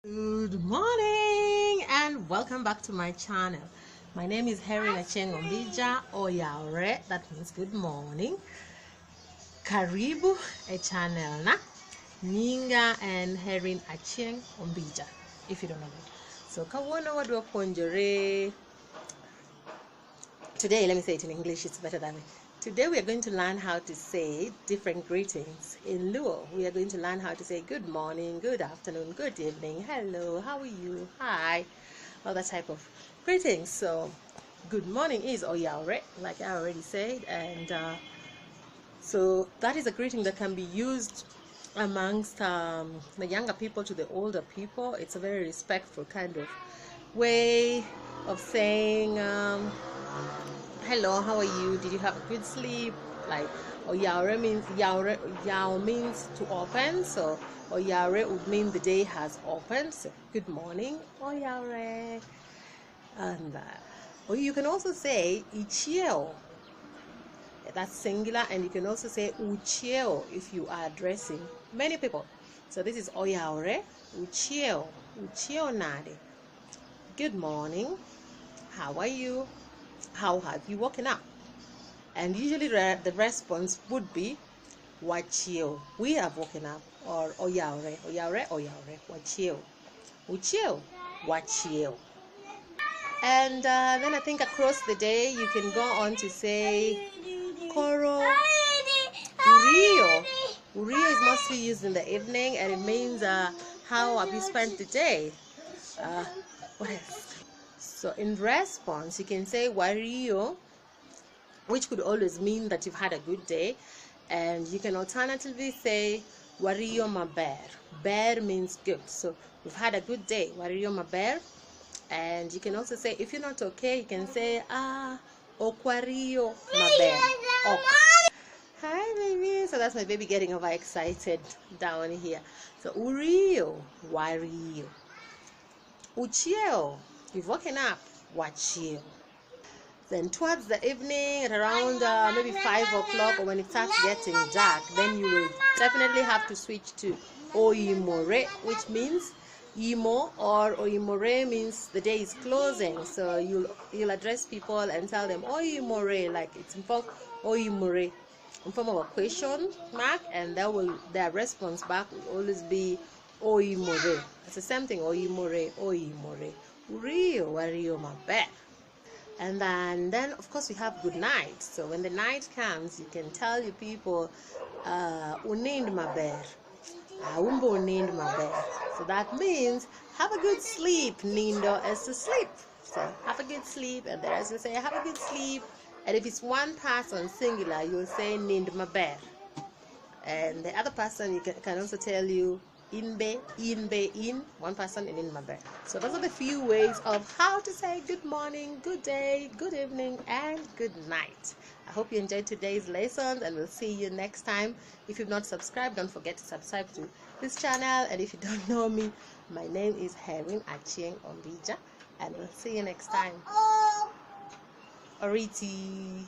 Good morning and welcome back to my channel. My name is Herin Acheng Ombija Oyaure. That means good morning. Karibu a channel na Ninga and Herin Acheng Ombija, if you don't know me. So kawana wadwa ponjore. Today, let me say it in English, it's better than me. Today we are going to learn how to say different greetings in LUO. We are going to learn how to say good morning, good afternoon, good evening, hello, how are you, hi, all that type of greetings. So good morning is Oyaure, like I already said, and so that is a greeting that can be used amongst the younger people to the older people. It's a very respectful kind of way of saying hello, how are you? Did you have a good sleep? Like Oyaure means yao means to open, so Oyaure would mean the day has opened. So good morning, Oyaure. And or you can also say ichieo. That's singular, and you can also say uchieo if you are addressing many people. So this is Oyaure, uchieo nade. Good morning. How are you? How have you woken up? And usually the response would be wachio, we have woken up, or oyaure, wachio, uchio, wachio. And then I think across the day you can go on to say koro, urio. Urio is mostly used in the evening, and it means how have you spent the day? What else? So in response, you can say wario, which could always mean that you've had a good day, and you can alternatively say wario maber. Bear means good, so we've had a good day, wario maber. And you can also say, if you're not okay, you can say okwario maber. Ok. Hi baby. So that's my baby getting overexcited down here. So urio, wario. Uchio, you've woken up, wachio. Then towards the evening, at around maybe 5 o'clock, or when it starts getting dark, then you will definitely have to switch to oimore, which means imo, or oimore means the day is closing. So you'll address people and tell them oimore, like it's in form oimore, in form of a question mark, and their response back will always be oimore. It's the same thing, oimore. Urio, wario maber. And then of course we have good night. So when the night comes, you can tell your people unind maber, umbo unind maber. So that means have a good sleep. Nindo is to sleep, so have a good sleep, and the rest will say have a good sleep. And if it's one person singular, you'll say nind maber, and the other person can also tell you inbe, one person in maber. So those are the few ways of how to say good morning, good day, good evening, and good night. I hope you enjoyed today's lessons, and we'll see you next time. If you've not subscribed, don't forget to subscribe to this channel. And if you don't know me, my name is Herin Acheng Ombija, and we'll see you next time. Oriti.